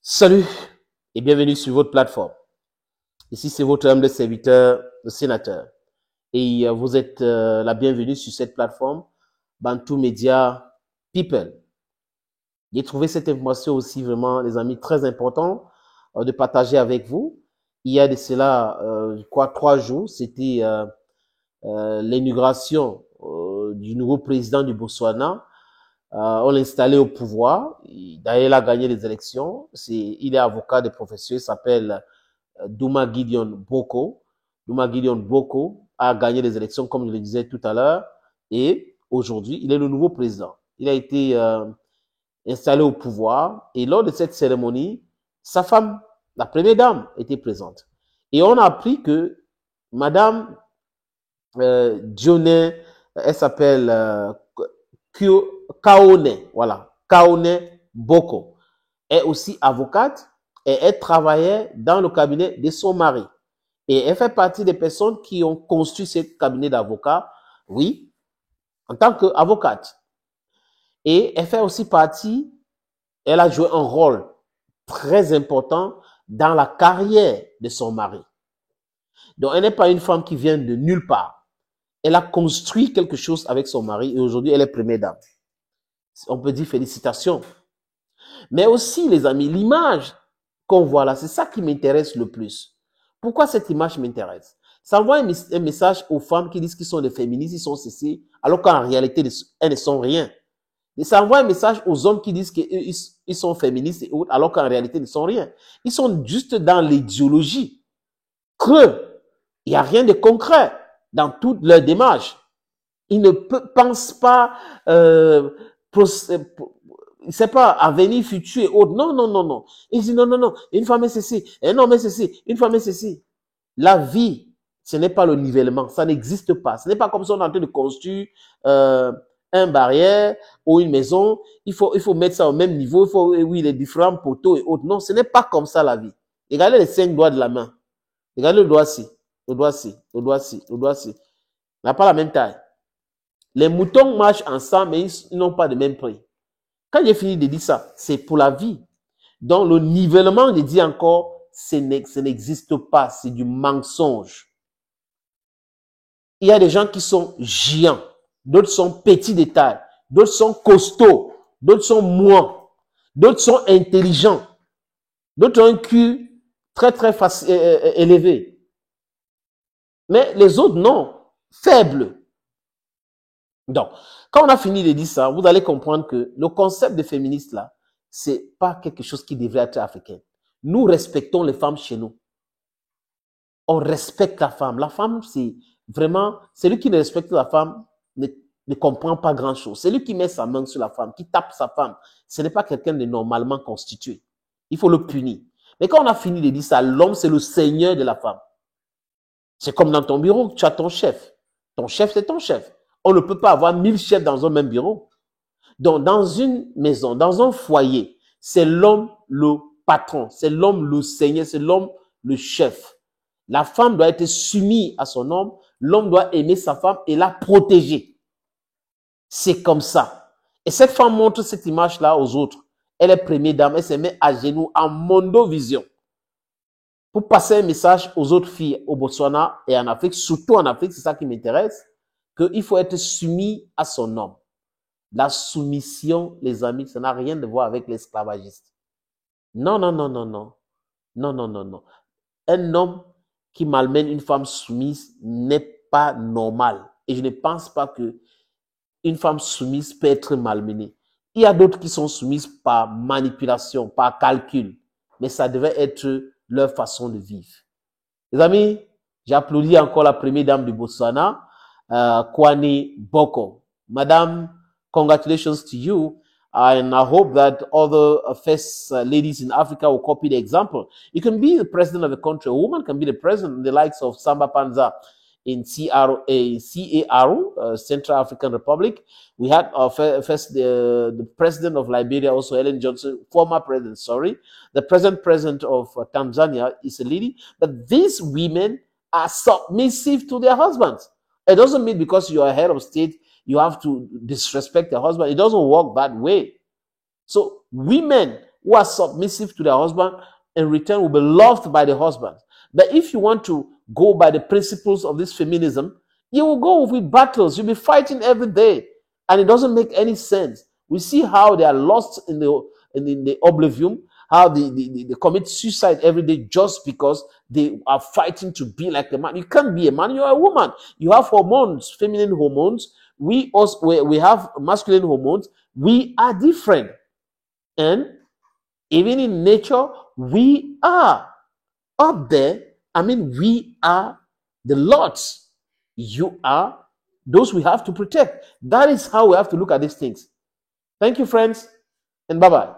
Salut et bienvenue sur votre plateforme. Ici, c'est votre humble serviteur, le sénateur. Et vous êtes la bienvenue sur cette plateforme, Bantu Media People. J'ai trouvé cette information aussi vraiment, les amis, très important de partager avec vous. Il y a de cela, je crois, 3 jours, c'était l'inauguration du nouveau président du Botswana. On l'a installé au pouvoir. D'ailleurs, il a gagné les élections. Il est avocat de profession. Il s'appelle Duma Gideon Boko. Duma Gideon Boko a gagné les élections, comme je le disais tout à l'heure. Et aujourd'hui, il est le nouveau président. Il a été installé au pouvoir. Et lors de cette cérémonie, sa femme, la première dame, était présente. Et on a appris que Madame Dionne, elle s'appelle Kaone, voilà, Kaone Boko, est aussi avocate et elle travaillait dans le cabinet de son mari. Et elle fait partie des personnes qui ont construit ce cabinet d'avocats, oui, en tant qu'avocate. Et elle fait aussi partie, elle a joué un rôle très important dans la carrière de son mari. Donc, elle n'est pas une femme qui vient de nulle part. Elle a construit quelque chose avec son mari et aujourd'hui, elle est première dame. On peut dire félicitations. Mais aussi, les amis, l'image qu'on voit là, c'est ça qui m'intéresse le plus. Pourquoi cette image m'intéresse? Ça envoie un message aux femmes qui disent qu'ils sont des féministes, ils sont ceci, alors qu'en réalité, elles ne sont rien. Et ça envoie un message aux hommes qui disent qu'ils sont féministes et autres, alors qu'en réalité, ils ne sont rien. Ils sont juste dans l'idéologie. Creux. Il n'y a rien de concret dans toute leur démarche. Ils ne pensent pas c'est pas avenir, futur et autres. Non, non, non, non. Ils disent non, non, non. Une femme est ceci. Un homme est ceci. Une femme est ceci. La vie, ce n'est pas le nivellement. Ça n'existe pas. Ce n'est pas comme si on est en train de construire un barrière ou une maison. Il faut mettre ça au même niveau. Il faut, oui, les différents poteaux et autres. Non, ce n'est pas comme ça la vie. Regardez les 5 doigts de la main. Regardez le doigt-ci. Le doigt-ci. Le doigt-ci. Le doigt-ci. On n'a pas la même taille. Les moutons marchent ensemble, mais ils n'ont pas le même prix. Quand j'ai fini de dire ça, c'est pour la vie. Donc, le nivellement, je dis encore, ce n'existe pas. C'est du mensonge. Il y a des gens qui sont géants. D'autres sont petits de taille. D'autres sont costauds. D'autres sont moins. D'autres sont intelligents. D'autres ont un cul très, très élevé. Mais les autres, non. Faibles. Donc, quand on a fini de dire ça, vous allez comprendre que le concept de féministe là, c'est pas quelque chose qui devrait être africain. Nous respectons les femmes chez nous. On respecte la femme. La femme, c'est vraiment, celui qui ne respecte la femme ne comprend pas grand chose. Celui qui met sa main sur la femme, qui tape sa femme, ce n'est pas quelqu'un de normalement constitué. Il faut le punir. Mais quand on a fini de dire ça, l'homme, c'est le seigneur de la femme. C'est comme dans ton bureau, tu as ton chef. Ton chef, c'est ton chef. On ne peut pas avoir 1000 chefs dans un même bureau. Donc, dans une maison, dans un foyer, c'est l'homme le patron, c'est l'homme le seigneur, c'est l'homme le chef. La femme doit être soumise à son homme, l'homme doit aimer sa femme et la protéger. C'est comme ça. Et cette femme montre cette image-là aux autres. Elle est première dame, elle se met à genoux en mondovision pour passer un message aux autres filles au Botswana et en Afrique, surtout en Afrique, c'est ça qui m'intéresse, qu'il faut être soumis à son homme. La soumission, les amis, ça n'a rien de voir avec l'esclavagiste. Non, non, non, non, non. Non, non, non, non. Un homme qui malmène une femme soumise n'est pas normal. Et je ne pense pas que une femme soumise peut être malmenée. Il y a d'autres qui sont soumises par manipulation, par calcul. Mais ça devait être leur façon de vivre. Les amis, j'applaudis encore la première dame du Botswana, Kwani Boko. Madame, congratulations to you. And I hope that other first ladies in Africa will copy the example. You can be the president of a country. A woman can be the president, the likes of Samba Panza in CAR, Central African Republic. We had our first, the president of Liberia, also Ellen Johnson, former president, sorry. The present president of Tanzania is a lady. But these women are submissive to their husbands. It doesn't mean because you are a head of state, you have to disrespect your husband. It doesn't work that way. So women, who are submissive to their husband in return will be loved by the husband. But if you want to go by the principles of this feminism, you will go with battles. You'll be fighting every day. And it doesn't make any sense. We see how they are lost in the oblivion, how they commit suicide every day just because they are fighting to be like a man. You can't be a man, you're a woman. You have hormones, feminine hormones. We have masculine hormones. We are different. And even in nature, we are up there. I mean, we are the Lord's. You are those we have to protect. That is how we have to look at these things. Thank you, friends, and bye-bye.